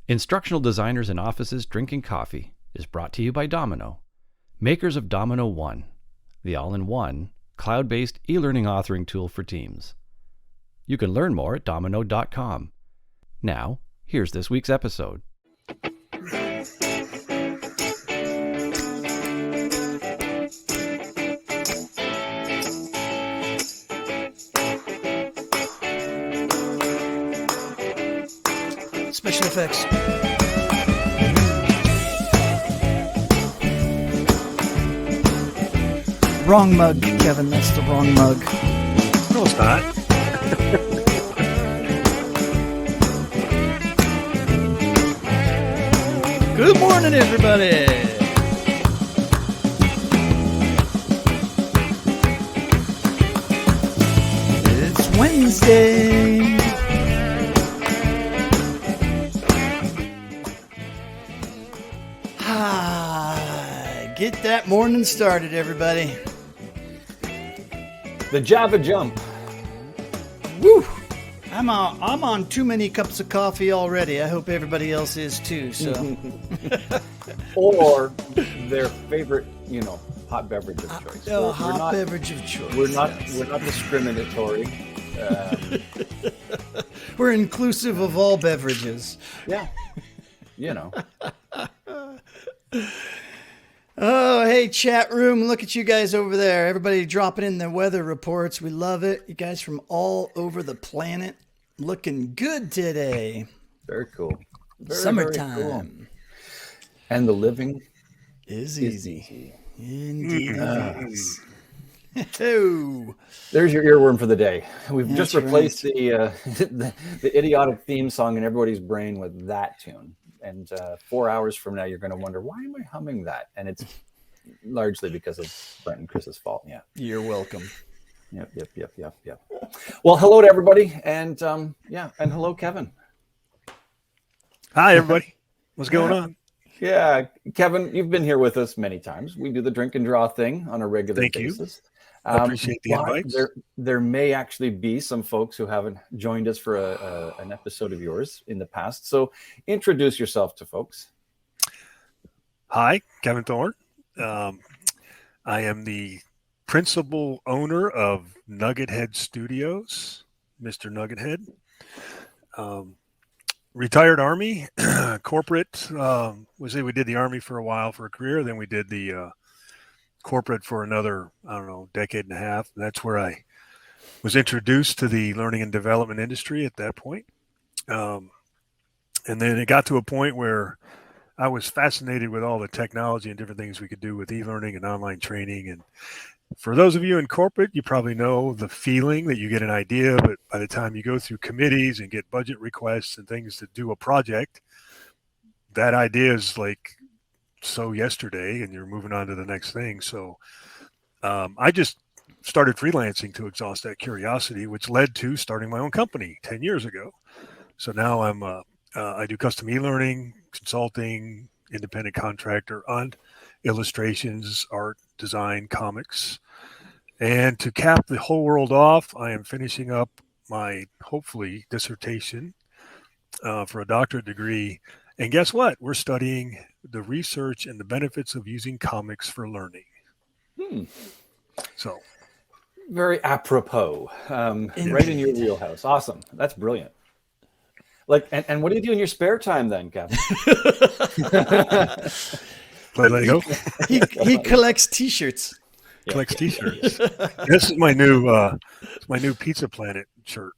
Instructional Designers in Offices Drinking Coffee is brought to you by Domino, makers of Domino One, the all-in-one, cloud-based e-learning authoring tool for teams. You can learn more at domino.com. Now, here's this week's episode. Special effects. Wrong mug, Kevin. That's the wrong mug. No, it's not. Good morning, everybody. It's Wednesday. Get that morning started, everybody. The Java Jump. Woo! I'm on too many cups of coffee already. I hope everybody else is too. So, Or their favorite, hot beverage of choice. Beverage of choice. We're not discriminatory. We're inclusive of all beverages. Yeah. Oh, hey, chat room. Look at you guys over there. Everybody dropping in the weather reports. We love it. You guys from all over the planet looking good today. Very cool. Summertime. Very cool. And the living is easy. Indeed. Oh. There's your earworm for the day. We've That's just replaced the idiotic theme song in everybody's brain with that tune. And 4 hours from now, you're going to wonder, why am I humming that? And it's largely because of Brent and Chris's fault. Yeah. You're welcome. Yep. Well, hello to everybody. And and hello, Kevin. Hi, everybody. What's going on? Yeah, Kevin, you've been here with us many times. We do the drink and draw thing on a regular basis. I appreciate the invites. There may actually be some folks who haven't joined us for an episode of yours in the past. So introduce yourself to folks. Hi, Kevin Thorne. I am the principal owner of Nugget Head Studios, Mr. Nugget Head. Retired Army, corporate. We did the Army for a while for a career. Then we did the corporate for another, decade and a half. And that's where I was introduced to the learning and development industry at that point. And then it got to a point where I was fascinated with all the technology and different things we could do with e-learning and online training. And for those of you in corporate, you probably know the feeling that you get an idea, but by the time you go through committees and get budget requests and things to do a project, that idea is like so yesterday and you're moving on to the next thing. So I just started freelancing to exhaust that curiosity, which led to starting my own company 10 years ago. So now I do custom e-learning, consulting, independent contractor on illustrations, art, design, comics. And to cap the whole world off, I am finishing up my, hopefully, dissertation for a doctorate degree. And guess what? We're studying the research and the benefits of using comics for learning. So, very apropos, right in your wheelhouse. Awesome. That's brilliant. And what do you do in your spare time then, Kevin? Let it go. He collects T-shirts. Collects T-shirts. This is my new Pizza Planet shirt.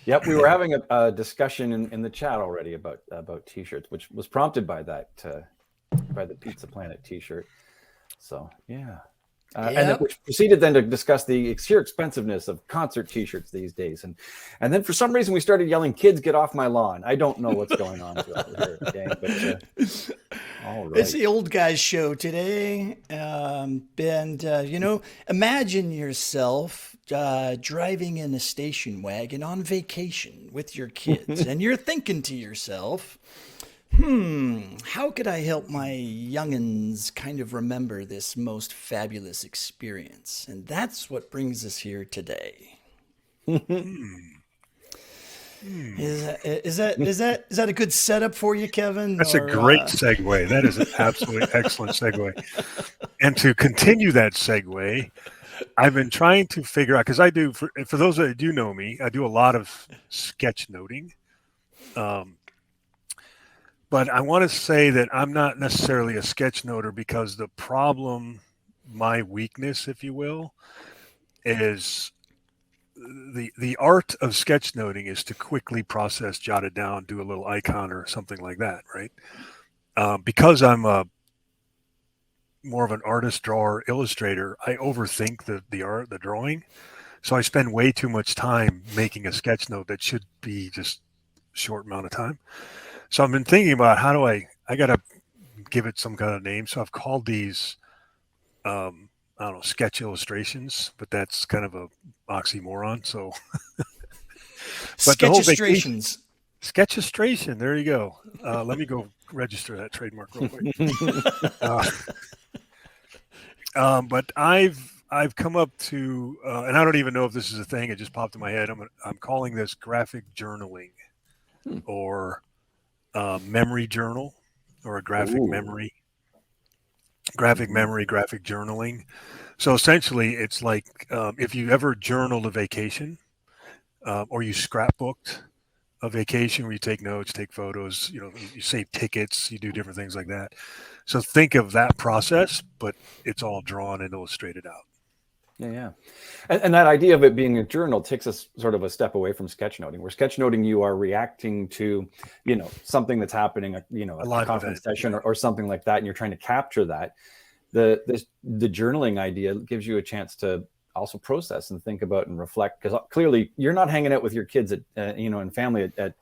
Yep, we were having a discussion in the chat already about T-shirts, which was prompted by that by the Pizza Planet T-shirt. So yeah, and then, which proceeded then to discuss the sheer expensiveness of concert T-shirts these days, and then for some reason we started yelling, "Kids, get off my lawn!" I don't know what's going on here, gang, but all right. It's the old guys show today, imagine yourself driving in a station wagon on vacation with your kids, and you're thinking to yourself, how could I help my youngins kind of remember this most fabulous experience? And that's what brings us here today. Is that a good setup for you, Kevin? That's a Or great segue. That is an absolutely excellent segue. And to continue that segue, I've been trying to figure out, because I do, for those that do know me, I do a lot of sketch noting. But I want to say that I'm not necessarily a sketch noter, because the problem, my weakness, if you will, is the art of sketch noting is to quickly process, jot it down, do a little icon or something like that, right? Because I'm more of an artist, drawer, illustrator, I overthink the drawing. So I spend way too much time making a sketch note that should be just a short amount of time. So I've been thinking about how do I got to give it some kind of name. So I've called these, I don't know, sketch illustrations, but that's kind of a oxymoron. So, but the whole sketchustrations. Sketchustration. There you go. Let me go register that trademark real quick. But I've come up to, and I don't even know if this is a thing. It just popped in my head. I'm calling this graphic journaling, or memory journal, or a graphic memory. Graphic memory, graphic journaling. So essentially, it's like if you ever journaled a vacation, or you scrapbooked a vacation where you take notes, take photos, you save tickets, you do different things like that. So think of that process, but it's all drawn and illustrated out. Yeah. And that idea of it being a journal takes us sort of a step away from sketchnoting, where sketchnoting, you are reacting to, something that's happening, a conference session or something like that, and you're trying to capture that. The journaling idea gives you a chance to also process and think about and reflect, because clearly you're not hanging out with your kids and family at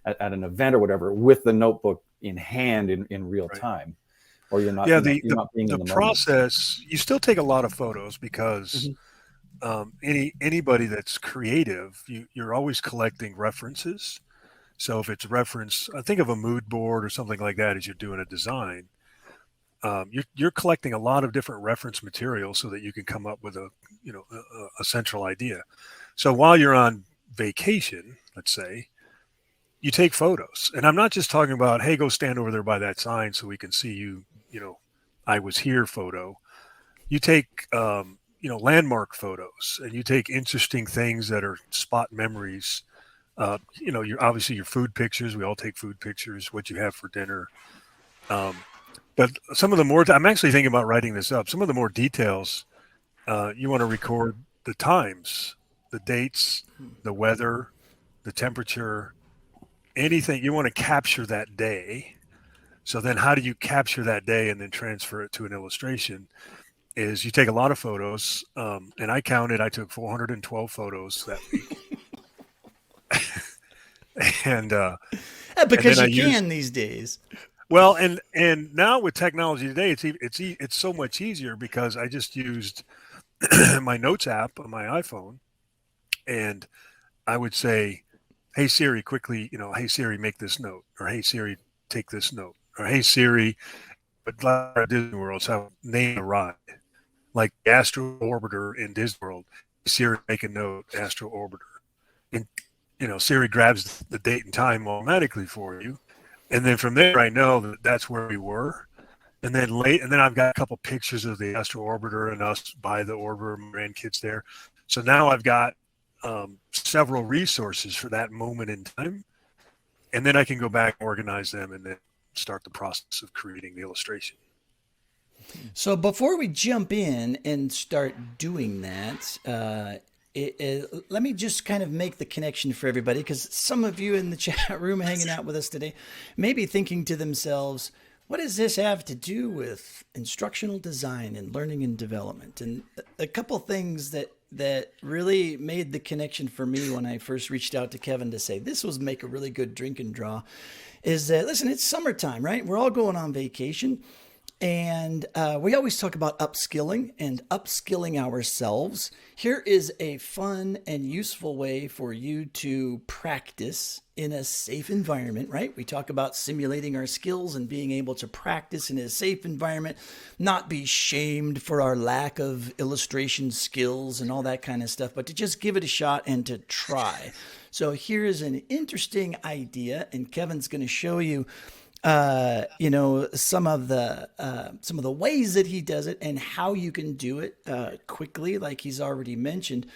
an event or whatever with the notebook in hand in real time. Or you're not. Yeah, you're not being in the process. You still take a lot of photos, because anybody that's creative, you're always collecting references. So if it's reference, I think of a mood board or something like that as you're doing a design. You're collecting a lot of different reference material so that you can come up with a central idea. So while you're on vacation, let's say, you take photos, and I'm not just talking about, hey, go stand over there by that sign so we can see you. I was here photo. You take, landmark photos, and you take interesting things that are spot memories. You're obviously your food pictures. We all take food pictures, what you have for dinner. But some of the more, I'm actually thinking about writing this up. Some of the more details, you want to record the times, the dates, the weather, the temperature, anything. You want to capture that day. So then how do you capture that day and then transfer it to an illustration? Is you take a lot of photos, and I took 412 photos that week. and because you can these days. Well, and now with technology today, it's so much easier, because I just used my notes app on my iPhone, and I would say, hey Siri, quickly, hey Siri, make this note, or hey Siri, take this note, or hey Siri, but like Disney World, so name a ride, like the Astro Orbiter in Disney World. Siri, make a note, Astro Orbiter, and Siri grabs the date and time automatically for you. And then from there, I know that that's where we were. And then I've got a couple pictures of the Astro Orbiter and us by the orbiter, my grandkids there. So now I've got several resources for that moment in time. And then I can go back, organize them, and then start the process of creating the illustration. So before we jump in and start doing that, let me just kind of make the connection for everybody, because some of you in the chat room hanging out with us today may be thinking to themselves, what does this have to do with instructional design and learning and development? And a couple things that really made the connection for me when I first reached out to Kevin to say this was make a really good drink and draw is that, listen, it's summertime, right? We're all going on vacation. And we always talk about upskilling and upskilling ourselves. Here is a fun and useful way for you to practice in a safe environment, right? We talk about simulating our skills and being able to practice in a safe environment, not be shamed for our lack of illustration skills and all that kind of stuff, but to just give it a shot and to try. So here is an interesting idea, and Kevin's going to show you some of the ways that he does it and how you can do it quickly, like he's already mentioned.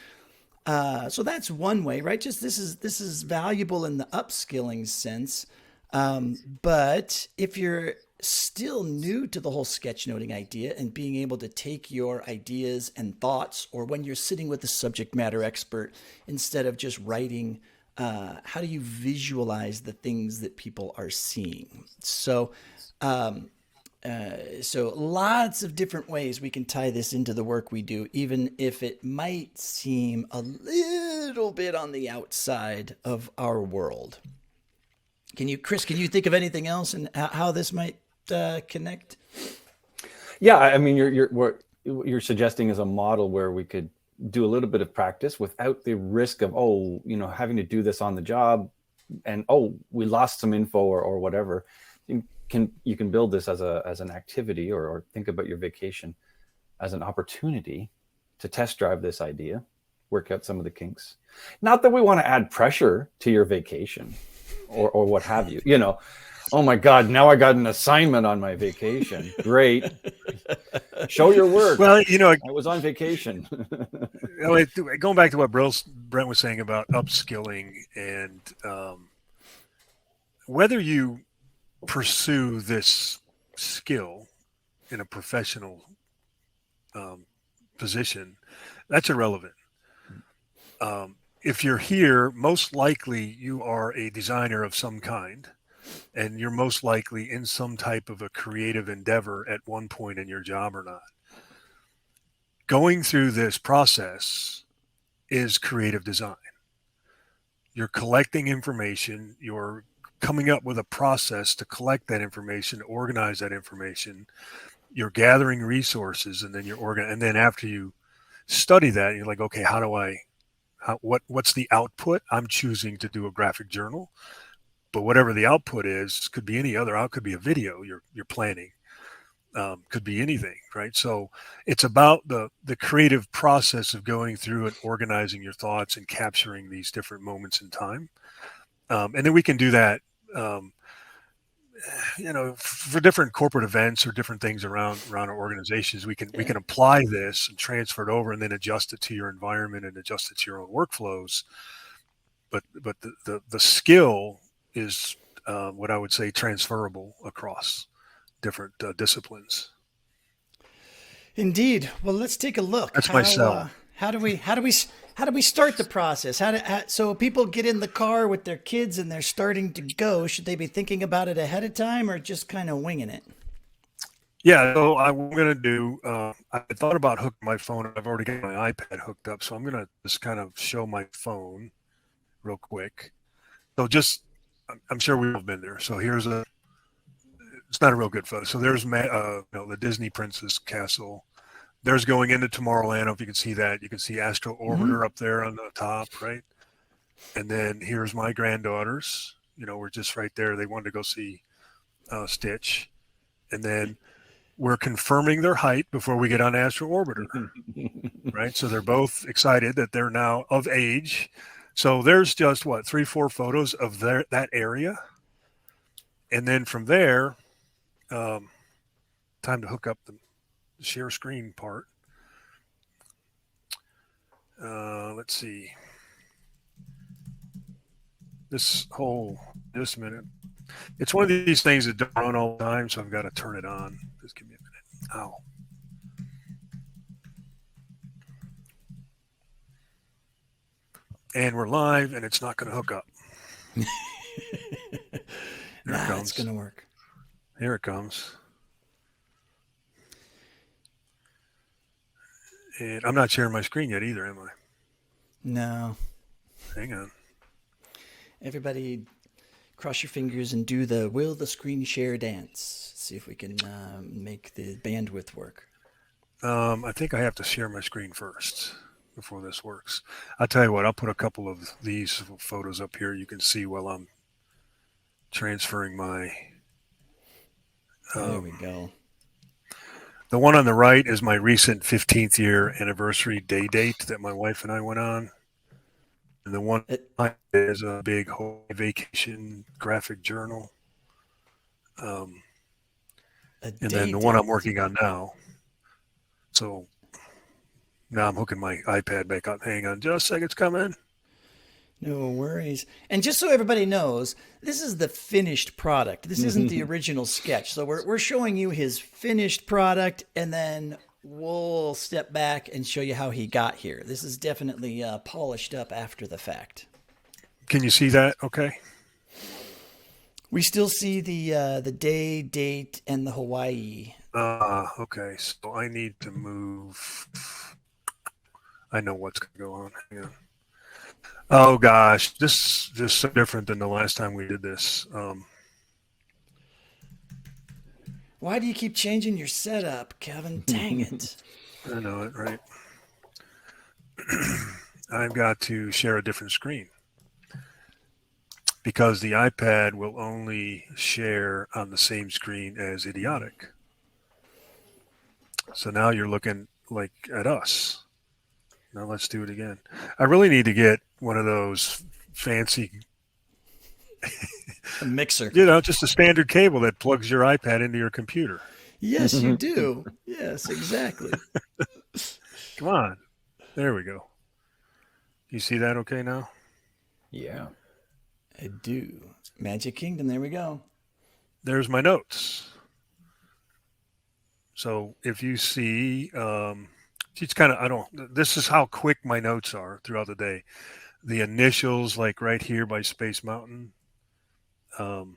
So that's one way, right? Just this is valuable in the upskilling sense. But if you're still new to the whole sketchnoting idea and being able to take your ideas and thoughts, or when you're sitting with a subject matter expert, instead of just writing, how do you visualize the things that people are seeing? So, so lots of different ways we can tie this into the work we do, even if it might seem a little bit on the outside of our world. Chris, can you think of anything else and how this might connect? Yeah, I mean, what you're suggesting is a model where we could do a little bit of practice without the risk of having to do this on the job, and we lost some info or whatever. You can build this as an activity, or think about your vacation as an opportunity to test drive this idea, work out some of the kinks. Not that we want to add pressure to your vacation or what have you. Oh my God, now I got an assignment on my vacation. Great. Show your work. Well, I was on vacation. Going back to what Brent was saying about upskilling, and whether you pursue this skill in a professional position, that's irrelevant. If you're here, most likely you are a designer of some kind, and you're most likely in some type of a creative endeavor at one point in your job or not. Going through this process is creative design. You're collecting information, you're coming up with a process to collect that information, organize that information, you're gathering resources, and then and then after you study that, you're like, okay, what's the output? I'm choosing to do a graphic journal. But whatever the output is, could be any other out, could be a video you're planning, could be anything, right? So it's about the creative process of going through and organizing your thoughts and capturing these different moments in time. And then we can do that, for different corporate events or different things around our organizations. We can apply this and transfer it over, and then adjust it to your environment and adjust it to your own workflows. But the skill is what I would say transferable across different disciplines. Indeed. Well, let's take a look. That's my sell. How do we start the process? So people get in the car with their kids and they're starting to go. Should they be thinking about it ahead of time, or just kind of winging it? Yeah, so I'm going to do, I thought about hooking my phone. I've already got my iPad hooked up, so I'm going to just kind of show my phone real quick. So I'm sure we've all been there. So it's not a real good photo. So there's the Disney Princess Castle. There's going into Tomorrowland. I don't know if you can see that. You can see Astro Orbiter up there on the top, right? And then here's my granddaughters. We're just right there. They wanted to go see Stitch. And then we're confirming their height before we get on Astro Orbiter, right? So they're both excited that they're now of age. So there's just 3-4 photos of that area. And then from there, time to hook up the share screen part. Let's see. Just a minute. It's one of these things that don't run all the time, so I've got to turn it on. Just give me a minute. Ow. And we're live, and it's not going to hook up. It's going to work. Here it comes. And I'm not sharing my screen yet either, am I? No. Hang on. Everybody Cross your fingers and do the will the screen share dance. See if we can make the bandwidth work. I think I have to share my screen first before this works. I'll tell you what, I'll put a couple of these photos up here. You can see while I'm transferring my... There we go. The one on the right is my recent 15th year anniversary day date that my wife and I went on. And the one is a big Hawaii vacation graphic journal. And then the one I'm working on now. So now I'm hooking my iPad back up. Hang on just a second, it's coming. No worries. And just so everybody knows, this is the finished product. This isn't the original sketch. So we're showing you his finished product, and then we'll step back and show you how he got here. This is definitely polished up after the fact. Can you see that? Okay. We still see the day, date, and the Hawaii. Okay. So I need to move. I know what's going to go on. Hang on. Oh gosh, this is so different than the last time we did this. Why do you keep changing your setup, Kevin? Dang it. I know it, right? I've got to share a different screen because the iPad will only share on the same screen as Idiotic. So now you're looking like at us. Now let's do it again. I really need to get one of those fancy, a mixer. Just a standard cable that plugs your iPad into your computer. Yes, you do. Yes, exactly. Come on. There we go. You see that okay now? Yeah. I do. Magic Kingdom. There we go. There's my notes. So if you see, it's kind of, this is how quick my notes are throughout the day. The initials, like right here by Space Mountain. And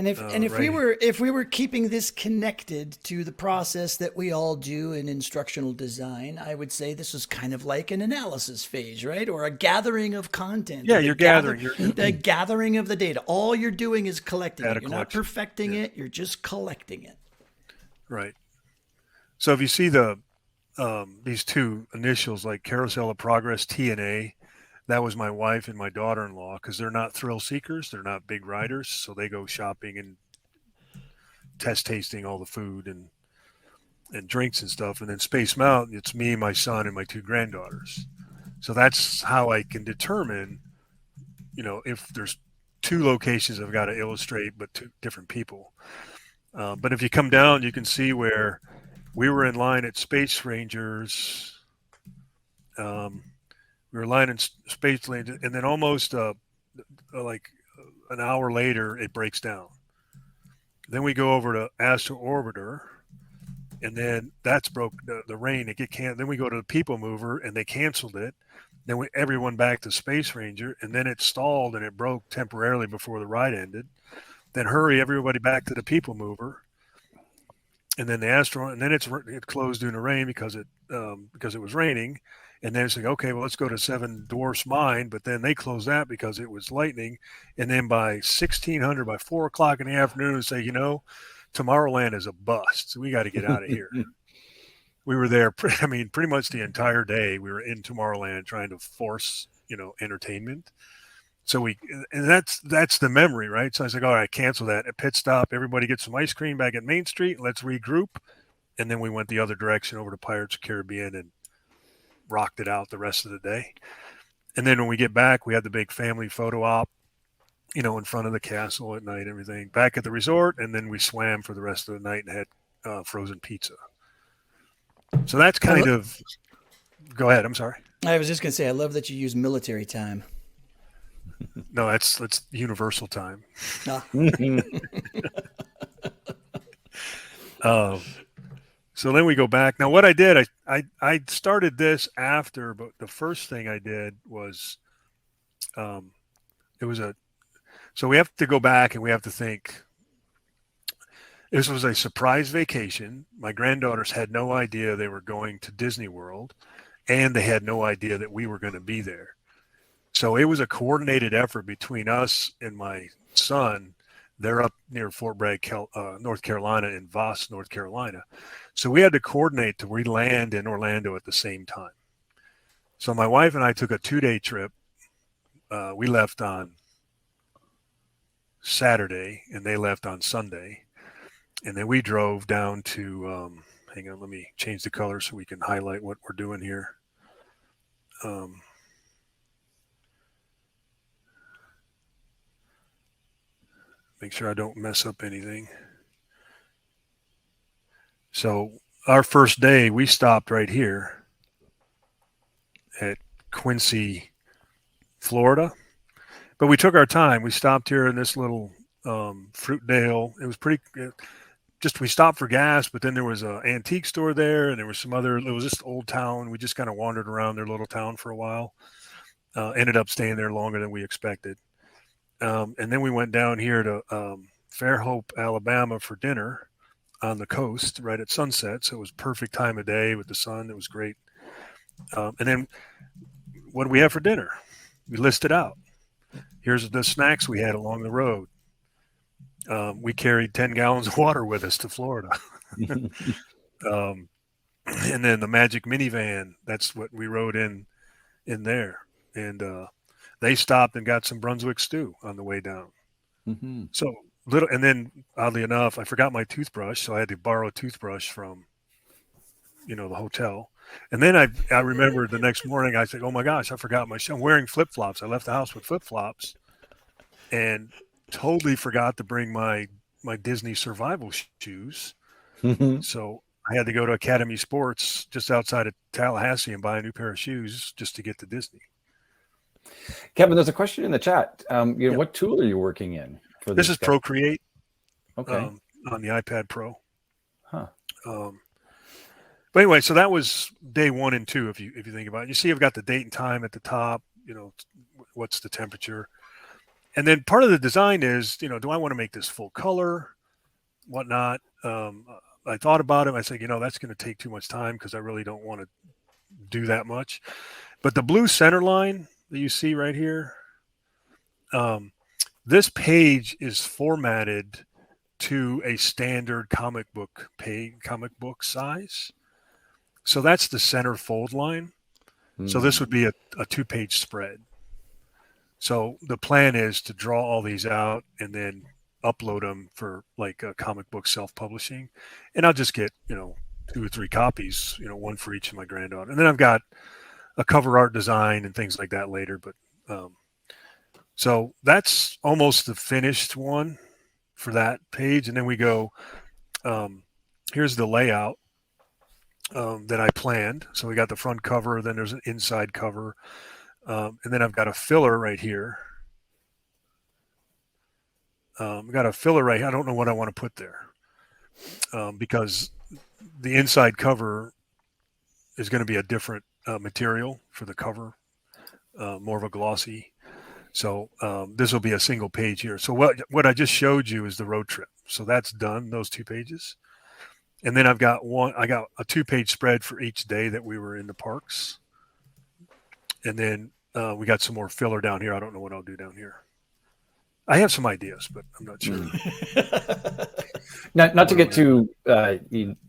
if right we were keeping this connected to the process that we all do in instructional design, I would say this is kind of like an analysis phase, right? Or a gathering of content. Yeah, you're gathering. The gathering of the data. All you're doing is collecting it. You're not perfecting it. You're just collecting it. Right. So if you see these two initials, like Carousel of Progress, TNA, that was my wife and my daughter-in-law, because they're not thrill seekers. They're not big riders. So they go shopping and test tasting all the food and drinks and stuff. And then Space Mountain, it's me, my son, and my two granddaughters. So that's how I can determine, if there's two locations I've got to illustrate, but two different people. But if you come down, you can see where we were in line at Space Rangers. We were in line in Space Rangers, and then almost like an hour later, it breaks down. Then we go over to Astro Orbiter, and then that's broke the rain. Then we go to the People Mover, and they canceled it. Then everyone back to Space Ranger, and then it stalled and it broke temporarily before the ride ended. Then everybody back to the People Mover. And then the Astro, and then it closed due to rain because it was raining, and then it's like, okay, well, let's go to Seven Dwarfs Mine, but then they closed that because it was lightning, and then by 1600, by 4 o'clock in the afternoon, say, Tomorrowland is a bust, so we got to get out of here. We were there, pretty much the entire day. We were in Tomorrowland trying to force, entertainment. So and that's the memory, right? So I was like, all right, cancel that. At pit stop, everybody gets some ice cream back at Main Street. Let's regroup. And then we went the other direction over to Pirates of the Caribbean and rocked it out the rest of the day. And then when we get back, we had the big family photo op, in front of the castle at night, everything. Back at the resort, and then we swam for the rest of the night and had frozen pizza. So that's kind of – go ahead. I'm sorry. I was just going to say, I love that you use military time. No, that's universal time. So then we go back. Now, what I did, I started this after, but the first thing I did was, so we have to go back and we have to think. This was a surprise vacation. My granddaughters had no idea they were going to Disney World, and they had no idea that we were going to be there. So it was a coordinated effort between us and my son. They're up near Fort Bragg, North Carolina, in Voss, North Carolina. So we had to coordinate to land in Orlando at the same time. So my wife and I took a 2-day trip. We left on Saturday and they left on Sunday. And then we drove down to, hang on, let me change the color so we can highlight what we're doing here. Make sure I don't mess up anything. So our first day, we stopped right here at Quincy, Florida. But we took our time. We stopped here in this little Fruitdale. It was pretty just we stopped for gas, but then there was an antique store there, and there was some other, it was just Old Town. We just kind of wandered around their little town for a while. Ended up staying there longer than we expected. And then we went down here to Fairhope, Alabama for dinner on the coast right at sunset. So it was perfect time of day with the sun. It was great. And then what do we have for dinner? We listed out. Here's the snacks we had along the road. We carried 10 gallons of water with us to Florida. And then the Magic minivan, that's what we rode in there. And they stopped and got some Brunswick stew on the way down. Mm-hmm. So little, and then oddly enough, I forgot my toothbrush, so I had to borrow a toothbrush from, the hotel. And then I remembered the next morning, I said, oh my gosh, I forgot my shoe. I'm wearing flip-flops. I left the house with flip-flops and totally forgot to bring my Disney survival shoes. So I had to go to Academy Sports just outside of Tallahassee and buy a new pair of shoes just to get to Disney. Kevin, there's a question in the chat. Yep. What tool are you working in? This is Procreate. Okay. On the iPad Pro. Huh. But anyway, so that was day 1 and 2. If you think about it, you see, I've got the date and time at the top. What's the temperature, and then part of the design is, do I want to make this full color, whatnot? I thought about it. I said, that's going to take too much time because I really don't want to do that much. But the blue center line that you see right here, this page is formatted to a standard comic book size. So that's the center fold line. Mm-hmm. So this would be a 2-page spread. So the plan is to draw all these out and then upload them for like a comic book self-publishing. And I'll just get, 2 or 3 copies, one for each of my granddaughter. And then I've got a cover art design and things like that later. But so that's almost the finished one for that page. And then we go, here's the layout that I planned. So we got the front cover, then there's an inside cover. And then I've got a filler right here. I've got a filler right here. I don't know what I want to put there because the inside cover is going to be a different material for the cover, more of a glossy. So this will be a single page here. So what I just showed you is the road trip. So that's done, those 2 pages. And then I got a 2-page spread for each day that we were in the parks. And then we got some more filler down here. I don't know what I'll do down here. I have some ideas, but I'm not sure. Not to get too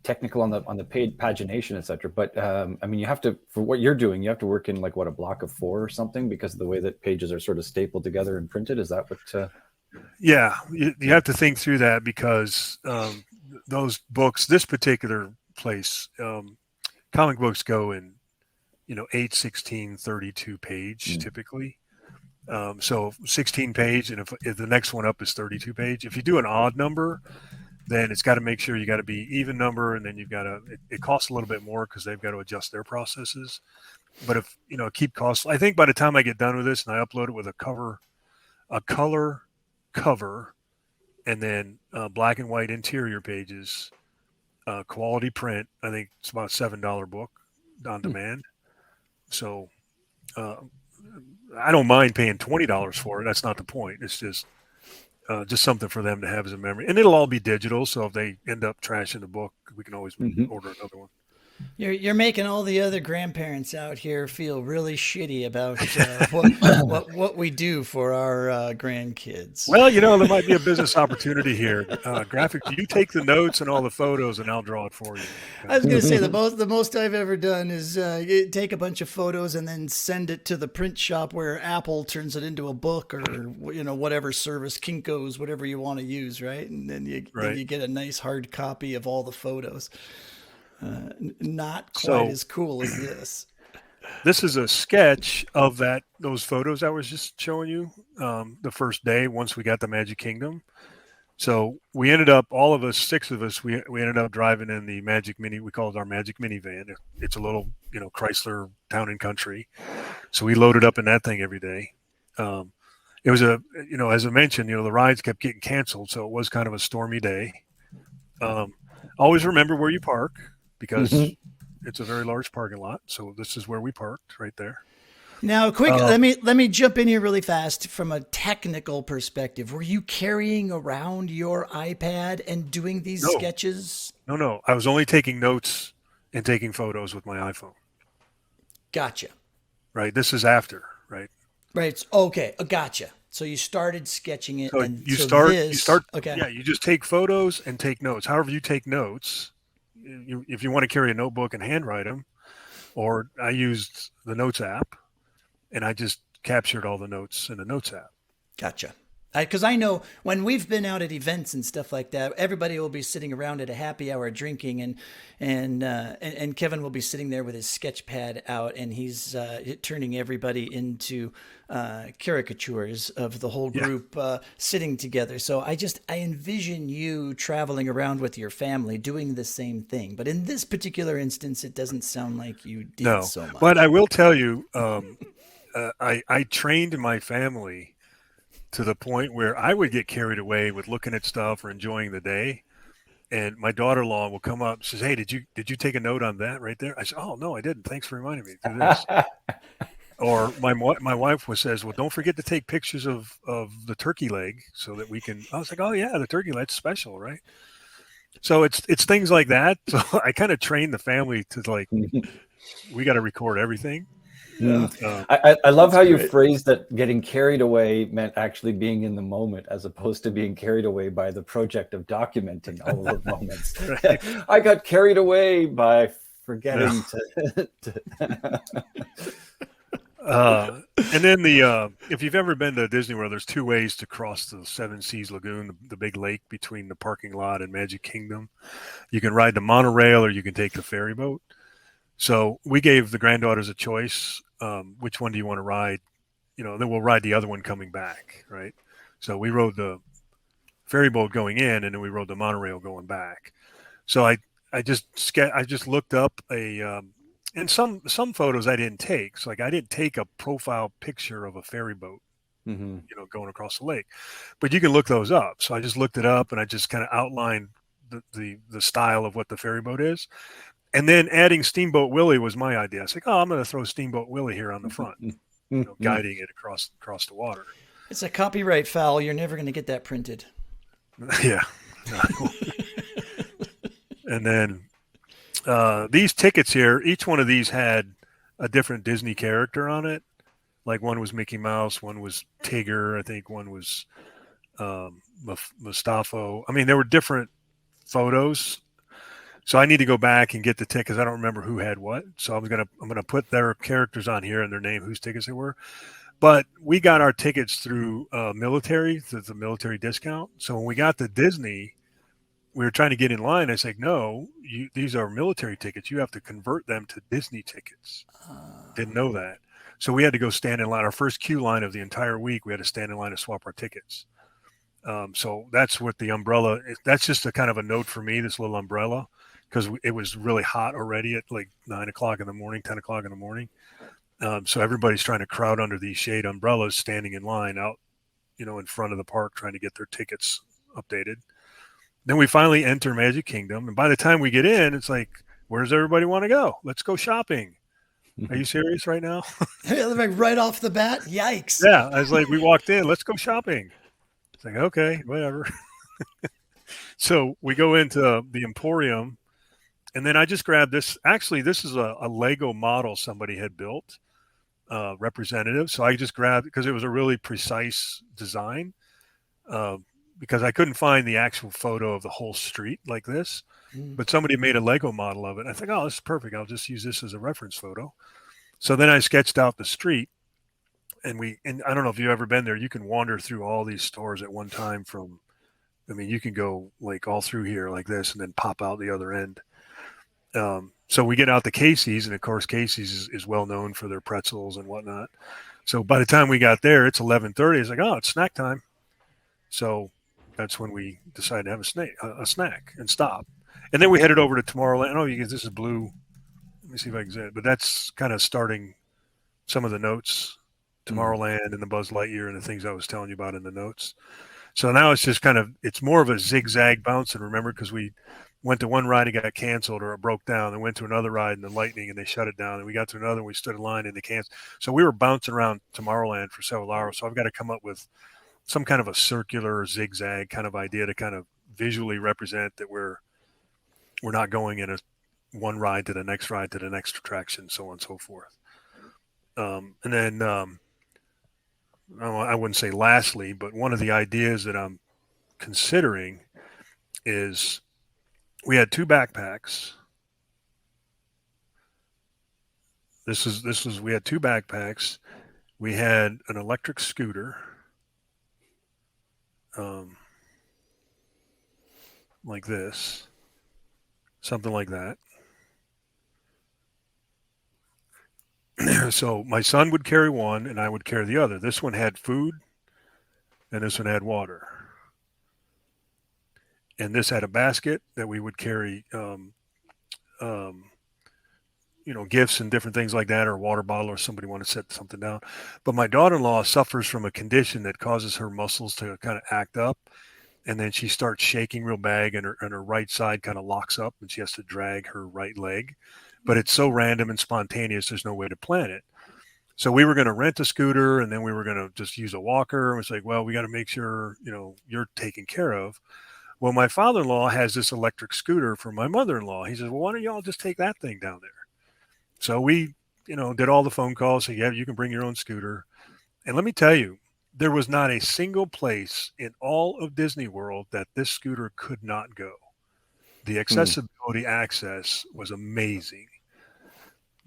technical on the paid pagination, etc. But you have to, for what you're doing, you have to work in like a block of 4 or something because of the way that pages are sort of stapled together and printed. Is that what? Yeah, you have to think through that because those books, this particular place, comic books go in, 8, 16, 32 page typically. So 16 page, and if the next one up is 32 page, if you do an odd number, then it's got to make sure you got to be even number, and then you've got to, it costs a little bit more because they've got to adjust their processes. But if, keep costs, I think by the time I get done with this and I upload it with a color cover, and then black and white interior pages, quality print, I think it's about $7 book on demand. So, I don't mind paying $20 for it. That's not the point. It's just something for them to have as a memory. And it'll all be digital. So if they end up trashing the book, we can always order another one. You're making all the other grandparents out here feel really shitty about what we do for our grandkids. Well, there might be a business opportunity here. Graphic, you take the notes and all the photos, and I'll draw it for you. I was going to say the most I've ever done is take a bunch of photos and then send it to the print shop where Apple turns it into a book, or whatever service, Kinko's, whatever you want to use, right? And then you get a nice hard copy of all the photos. Not quite as cool as this. This is a sketch of those photos I was just showing you the first day once we got the Magic Kingdom. So we ended up, all of us, 6 of us, we ended up driving in the Magic Mini. We call it our Magic Minivan. It's a little, Chrysler Town and Country. So we loaded up in that thing every day. It was as I mentioned, the rides kept getting canceled. So it was kind of a stormy day. Always remember where you park, because it's a very large parking lot. So this is where we parked, right there. Now, let me jump in here really fast from a technical perspective. Were you carrying around your iPad and doing these sketches? No. I was only taking notes and taking photos with my iPhone. Gotcha. Right. This is after, right? Right. Okay. Gotcha. So you started sketching it. So and you start. Okay. Yeah. You just take photos and take notes. However you take notes, if you want to carry a notebook and handwrite them, or I used the Notes app, and I just captured all the notes in the Notes app. Gotcha. Because I know when we've been out at events and stuff like that, everybody will be sitting around at a happy hour drinking, and Kevin will be sitting there with his sketch pad out, and he's turning everybody into caricatures of the whole group sitting together. So I envision you traveling around with your family doing the same thing. But in this particular instance, it doesn't sound like you did so much. But I will tell you, I trained my family to the point where I would get carried away with looking at stuff or enjoying the day. And my daughter-in-law will come up and says, "Hey, did you take a note on that right there?" I said, "Oh, no, I didn't. Thanks for reminding me to do this." Or my wife says, "Well, don't forget to take pictures of the turkey leg so that we can." I was like, "Oh yeah, the turkey leg's special, right?" So it's things like that. So I kind of trained the family to we got to record everything. Yeah. I love how you phrased that getting carried away meant actually being in the moment, as opposed to being carried away by the project of documenting all the moments. Right. I got carried away by forgetting to. And then if you've ever been to Disney World, there's 2 ways to cross the Seven Seas Lagoon, the big lake between the parking lot and Magic Kingdom. You can ride the monorail, or you can take the ferry boat. So we gave the granddaughters a choice. Which one do you want to ride? Then we'll ride the other one coming back, right? So we rode the ferry boat going in, and then we rode the monorail going back. So I just looked up and some photos I didn't take. So I didn't take a profile picture of a ferry boat, going across the lake, but you can look those up. So I just looked it up, and I just kind of outlined the style of what the ferry boat is. And then adding Steamboat Willie was my idea. I was like, I'm going to throw Steamboat Willie here on the front, guiding it across the water. It's a copyright foul. You're never going to get that printed. Yeah. And then these tickets here, each one of these had a different Disney character on it. Like one was Mickey Mouse, one was Tigger, I think one was Mustafo. I mean, there were different photos. So I need to go back and get the tickets. I don't remember who had what. So I'm gonna put their characters on here and their name, whose tickets they were. But we got our tickets through military, the military discount. So when we got to Disney, we were trying to get in line. I said, "No, these are military tickets. You have to convert them to Disney tickets." Didn't know that. So we had to go stand in line. Our first queue line of the entire week, we had to stand in line to swap our tickets. So that's what the umbrella. That's just a kind of a note for me. This little umbrella. Because it was really hot already at like 9 o'clock in the morning, 10 o'clock in the morning. So everybody's trying to crowd under these shade umbrellas, standing in line out, in front of the park, trying to get their tickets updated. Then we finally enter Magic Kingdom. And by the time we get in, it's like, where does everybody want to go? Let's go shopping. Are you serious right now? Right off the bat? Yikes. Yeah. I was like, we walked in, let's go shopping. It's like, okay, whatever. So we go into the Emporium. And then I just grabbed this. Actually, this is a Lego model somebody had built, representative. So I just grabbed, because it was a really precise design, because I couldn't find the actual photo of the whole street like this. But somebody made a Lego model of it. I think, oh, this is perfect. I'll just use this as a reference photo. So then I sketched out the street, and I don't know if you've ever been there. You can wander through all these stores at one time you can go like all through here like this and then pop out the other end. So we get out to Casey's, and of course Casey's is well known for their pretzels and whatnot. So by the time we got there, it's 11:30. It's like, oh, it's snack time. So that's when we decided to have a snack and stop. And then we headed over to Tomorrowland. Oh, this is blue. Let me see if I can say it. But that's kind of starting some of the notes, Tomorrowland and the Buzz Lightyear and the things I was telling you about in the notes. So now it's just it's more of a zigzag bounce. And remember, because we went to one ride, it got canceled or it broke down. Then went to another ride in the Lightning and they shut it down. And we got to another, we stood in line and they canceled. So we were bouncing around Tomorrowland for several hours. So I've got to come up with some kind of a circular zigzag kind of idea to kind of visually represent that we're not going in one ride to the next ride to the next attraction, so on and so forth. And then I wouldn't say lastly, but one of the ideas that I'm considering is we had 2 backpacks. We had 2 backpacks. We had an electric scooter, like this, something like that. So my son would carry one and I would carry the other. This one had food and this one had water. And this had a basket that we would carry, gifts and different things like that, or a water bottle, or somebody want to set something down. But my daughter-in-law suffers from a condition that causes her muscles to kind of act up. And then she starts shaking real bad, and her right side kind of locks up and she has to drag her right leg. But it's so random and spontaneous, there's no way to plan it. So we were going to rent a scooter, and then we were going to just use a walker. And it's like, well, we got to make sure, you're taken care of. Well, my father-in-law has this electric scooter for my mother-in-law. He says, well, why don't y'all just take that thing down there? So we, did all the phone calls. So yeah, you can bring your own scooter. And let me tell you, there was not a single place in all of Disney World that this scooter could not go. The accessibility access was amazing.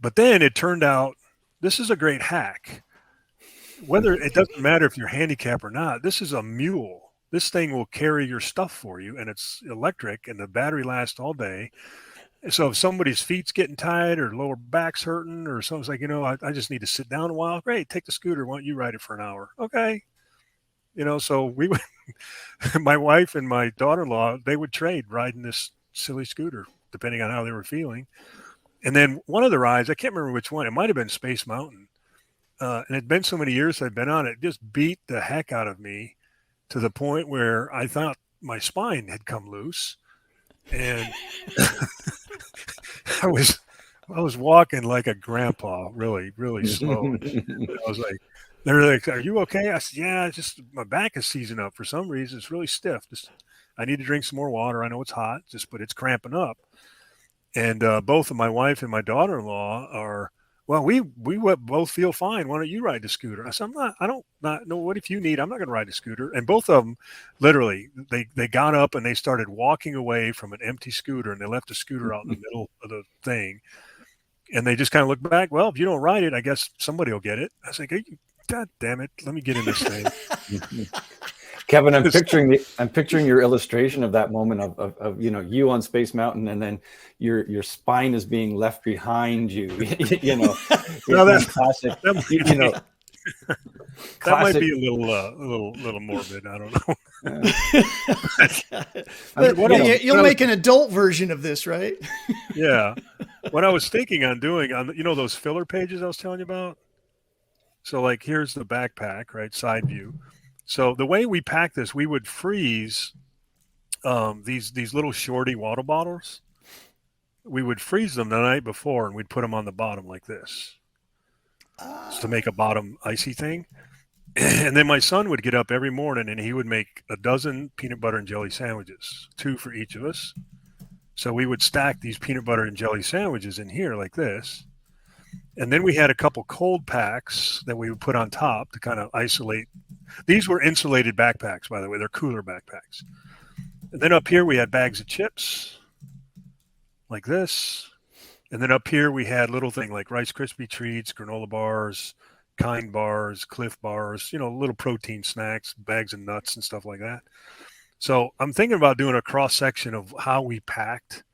But then it turned out, this is a great hack. Whether it doesn't matter if you're handicapped or not, this is a mule. This thing will carry your stuff for you, and it's electric, and the battery lasts all day. So if somebody's feet's getting tight or lower back's hurting or something's like, I just need to sit down a while. Great, take the scooter. Why don't you ride it for an hour? Okay. So we would, my wife and my daughter-in-law, they would trade riding this silly scooter, depending on how they were feeling. And then one of the rides, I can't remember which one, it might have been Space Mountain. And it'd been so many years I'd been on it, just beat the heck out of me to the point where I thought my spine had come loose. And I was walking like a grandpa, really, really slow. I was like, they're like, are you okay? I said, yeah, just my back is seizing up for some reason. It's really stiff. I need to drink some more water. I know it's hot, but it's cramping up. And both of my wife and my daughter-in-law are, well, we both feel fine. Why don't you ride the scooter? I said, I don't know. What if you need? I'm not going to ride the scooter. And both of them, literally, they got up and they started walking away from an empty scooter, and they left the scooter out in the middle of the thing. And they just kind of looked back. Well, if you don't ride it, I guess somebody will get it. I was like, hey, God damn it, let me get in this thing. Kevin, I'm picturing your illustration of that moment of you on Space Mountain, and then your spine is being left behind you. No, that's classic. That might be a little morbid. I don't know. You'll make an adult version of this, right? Yeah. What I was thinking on doing those filler pages I was telling you about. So like, here's the backpack, right? Side view. So the way we pack this, we would freeze these little shorty water bottles. We would freeze them the night before, and we'd put them on the bottom like this, just to make a bottom icy thing. And then my son would get up every morning, and he would make a dozen peanut butter and jelly sandwiches, 2 for each of us. So we would stack these peanut butter and jelly sandwiches in here like this. And then we had a couple cold packs that we would put on top to kind of isolate. These were insulated backpacks, by the way. They're cooler backpacks. And then up here we had bags of chips like this. And then up here we had little thing like Rice Krispie treats, granola bars, Kind bars, Cliff bars, little protein snacks, bags of nuts and stuff like that. So I'm thinking about doing a cross section of how we packed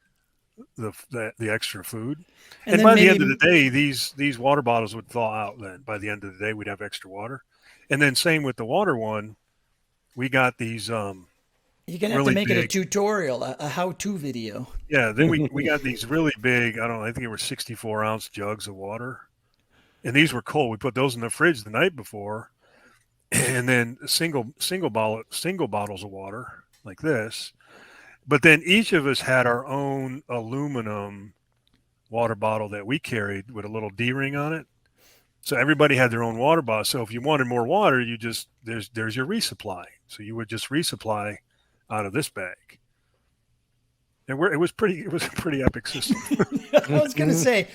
the extra food. And by the end of the day, these water bottles would thaw out. Then by the end of the day, we'd have extra water. And then same with the water one, we got these. You're gonna have to make it a tutorial, a how-to video. Yeah. Then we got these really big. I think it were 64-ounce jugs of water, and these were cold. We put those in the fridge the night before, and then single bottles of water like this. But then each of us had our own aluminum water bottle that we carried with a little D-ring on it. So everybody had their own water bottle. So if you wanted more water, you just there's your resupply. So you would just resupply out of this bag. And it was a pretty epic system. I was going to say,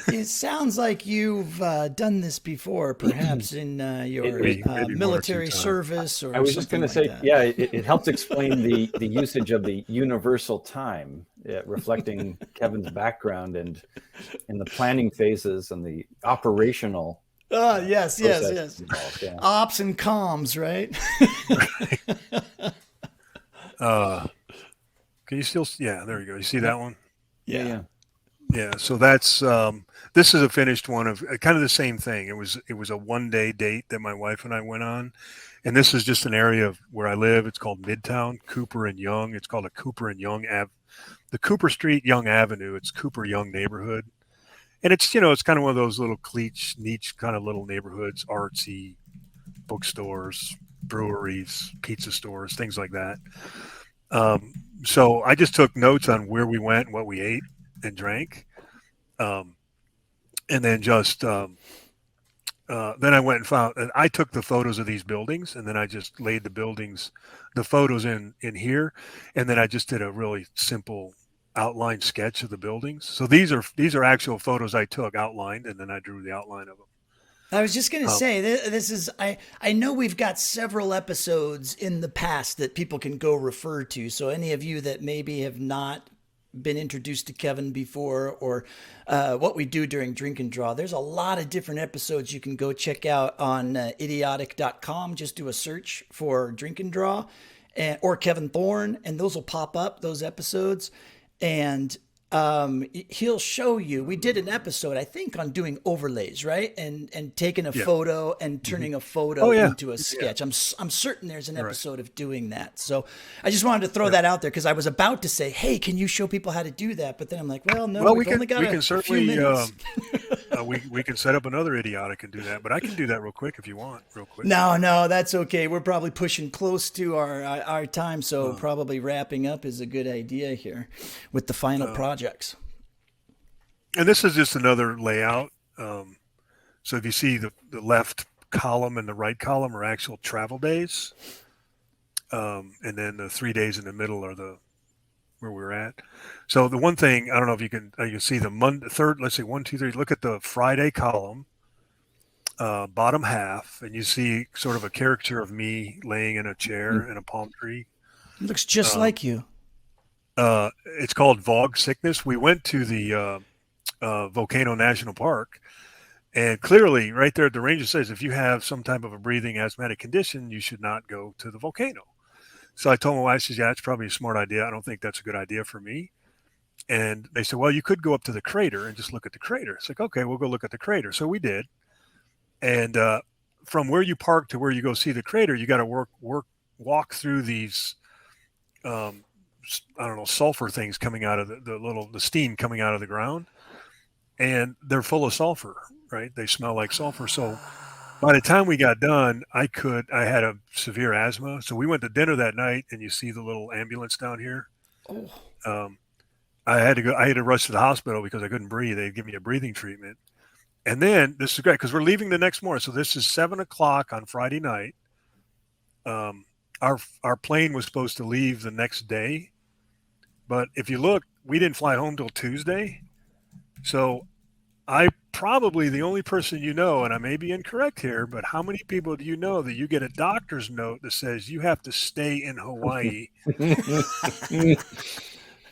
it sounds like you've done this before, perhaps in your maybe military service or something. I was just going to say, that. yeah, it helps explain the usage of the universal time, reflecting Kevin's background and in the planning phases and the operational. Yes. Involved, yeah. Ops and comms, right? Can you still? Yeah, there you go. You see that one? Yeah. Yeah, so that's this is a finished one of kind of the same thing. It was a 1-day date that my wife and I went on, and this is just an area of where I live. It's called Midtown, Cooper and Young. It's called a Cooper and Young the Cooper Street Young Avenue. It's Cooper Young neighborhood, and it's it's kind of one of those little niche kind of little neighborhoods, artsy, bookstores, breweries, pizza stores, things like that. So I just took notes on where we went, what we ate and drank, and then just then I went and found, and I took the photos of these buildings, and then I just laid the photos in here, and then I just did a really simple outline sketch of the buildings. So these are actual photos I took outlined, and then I drew the outline of them. I was just going to say, this is, I know we've got several episodes in the past that people can go refer to. So any of you that maybe have not been introduced to Kevin before, or what we do during Drink and Draw, there's a lot of different episodes you can go check out on idiotic.com. Just do a search for Drink and Draw or Kevin Thorne, and those will pop up, those episodes. And he'll show you. We did an episode, I think, on doing overlays, right? And taking a photo and turning a photo into a sketch. I'm certain there's an episode of doing that. So I just wanted to throw that out there because I was about to say, hey, can you show people how to do that? But then I'm like, well, no, we've only got a few minutes. We can set up another Idiotic and do that, but I can do that real quick if you want, real quick. No, that's okay. We're probably pushing close to our time, so probably wrapping up is a good idea here with the final projects. And this is just another layout. So if you see the left column and the right column are actual travel days, and then the 3 days in the middle are where we're at. So the one thing, I don't know if you can see the third, let's say 1, 2, 3, look at the Friday column, bottom half, and you see sort of a caricature of me laying in a chair in a palm tree. It looks just like you. It's called Vog sickness. We went to the Volcano National Park, and clearly right there the ranger says if you have some type of a breathing asthmatic condition, you should not go to the volcano. So I told my wife, she says, yeah, it's probably a smart idea. I don't think that's a good idea for me. And they said, well, you could go up to the crater and just look at the crater. It's like, okay, we'll go look at the crater. So we did. And from where you park to where you go see the crater, you got to walk through these, I don't know, sulfur things coming out of the steam coming out of the ground. And they're full of sulfur, right? They smell like sulfur. So by the time we got done, I had a severe asthma. So we went to dinner that night, and you see the little ambulance down here. I had to rush to the hospital because I couldn't breathe. They'd give me a breathing treatment. And then this is great because we're leaving the next morning. So this is 7:00 on Friday night. Our plane was supposed to leave the next day. But if you look, we didn't fly home till Tuesday. So I probably the only person you know, and I may be incorrect here, but how many people do you know that you get a doctor's note that says you have to stay in Hawaii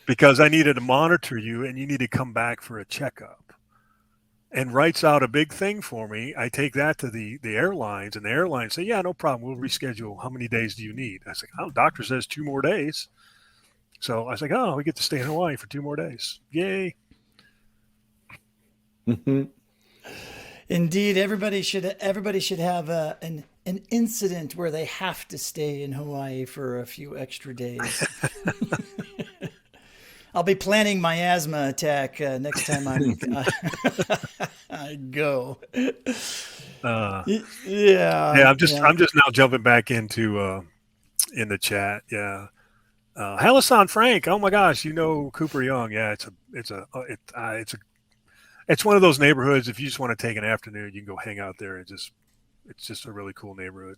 because I needed to monitor you and you need to come back for a checkup, and writes out a big thing for me. I take that to the airlines, and the airlines say, yeah, no problem. We'll reschedule. How many days do you need? I said, oh, doctor says 2 more days. So I was like, oh, we get to stay in Hawaii for 2 more days. Yay. Indeed, everybody should have an incident where they have to stay in Hawaii for a few extra days. I'll be planning my asthma attack next time I go. Yeah. I'm just now jumping back into in the chat. Yeah. Halisan Frank. Oh my gosh, you know Cooper Young. Yeah, it's one of those neighborhoods. If you just want to take an afternoon, you can go hang out there. It's just a really cool neighborhood.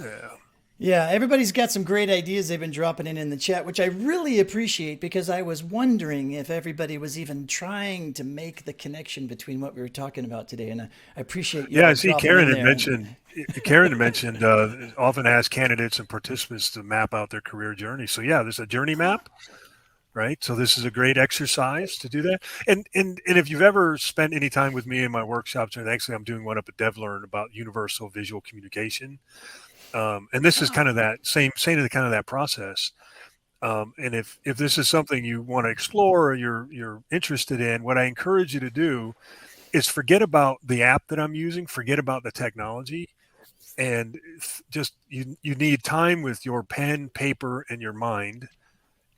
Yeah. Yeah, everybody's got some great ideas they've been dropping in the chat, which I really appreciate, because I was wondering if everybody was even trying to make the connection between what we were talking about today. And I appreciate you. Yeah, I see Karen had mentioned often ask candidates and participants to map out their career journey. So yeah, there's a journey map, right? So this is a great exercise to do that. And if you've ever spent any time with me in my workshops, and actually I'm doing one up at DevLearn about universal visual communication. And this is kind of that same kind of that process. And if this is something you want to explore or you're interested in, what I encourage you to do is forget about the app that I'm using, forget about the technology, and just you need time with your pen, paper, and your mind,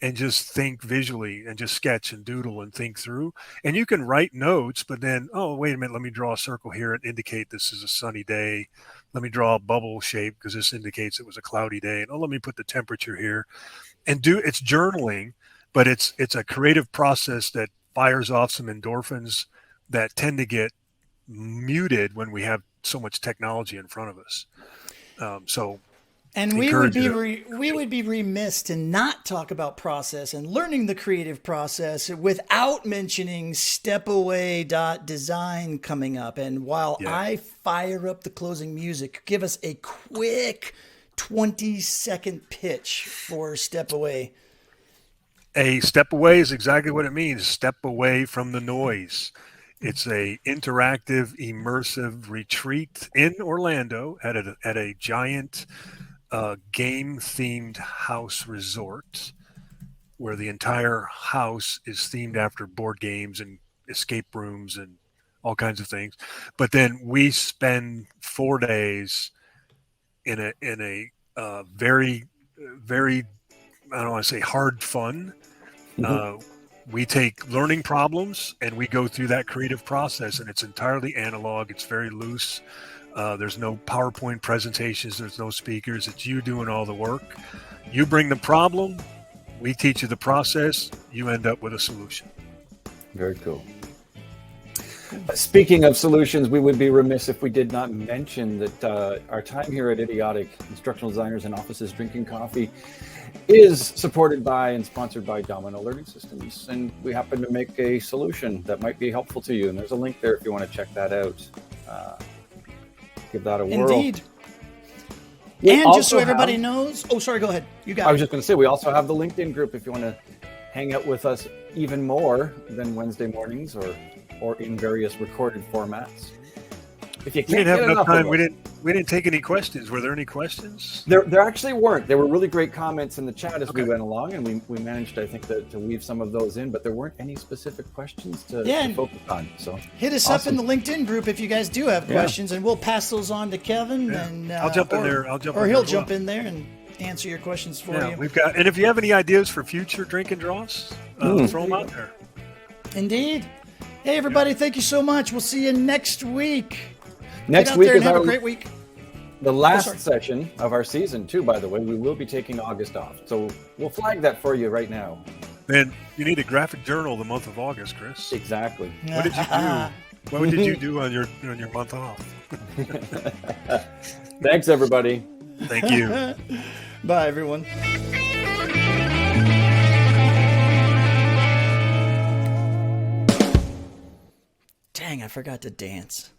and just think visually and just sketch and doodle and think through. And you can write notes, but then, oh, wait a minute, let me draw a circle here and indicate this is a sunny day. Let me draw a bubble shape because this indicates it was a cloudy day. And let me put the temperature here. And it's journaling, but it's a creative process that fires off some endorphins that tend to get muted when we have so much technology in front of us. And we would be remiss to not talk about process and learning the creative process without mentioning stepaway.design coming up. And while I fire up the closing music, give us a quick 20-second pitch for Step Away. A step away is exactly what it means. Step away from the noise. It's a interactive, immersive retreat in Orlando at a giant game-themed house resort where the entire house is themed after board games and escape rooms and all kinds of things. But then we spend 4 days in a very, very, I don't want to say hard fun. We take learning problems and we go through that creative process, and it's entirely analog. It's very loose. There's no PowerPoint presentations. There's no speakers. It's you doing all the work. You bring the problem. We teach you the process. You end up with a solution. Very cool. Speaking of solutions, we would be remiss if we did not mention that our time here at Idiotic Instructional Designers and Offices Drinking Coffee is supported by and sponsored by Domino Learning Systems. And we happen to make a solution that might be helpful to you. And there's a link there if you want to check that out. Give that a whirl. Indeed. And just so everybody knows, go ahead. You got it. I was just going to say, we also have the LinkedIn group if you want to hang out with us even more than Wednesday mornings or in various recorded formats. If you can't have enough time, we didn't take any questions. Were there any questions? There actually weren't. There were really great comments in the chat as we went along, and we managed, I think, to weave some of those in, but there weren't any specific questions to focus on. So hit us up in the LinkedIn group if you guys do have questions, and we'll pass those on to Kevin. Yeah. And I'll jump in there. He'll jump in there and answer your questions for you. And if you have any ideas for future drink and draws, throw them out there. Indeed. Hey, everybody, thank you so much. We'll see you next week. Next week is have a great week. The last session of our season, too, by the way. We will be taking August off. So we'll flag that for you right now. And you need a graphic journal the month of August, Chris. Exactly. What did you do? What did you do on your month off? Thanks, everybody. Thank you. Bye, everyone. Dang, I forgot to dance.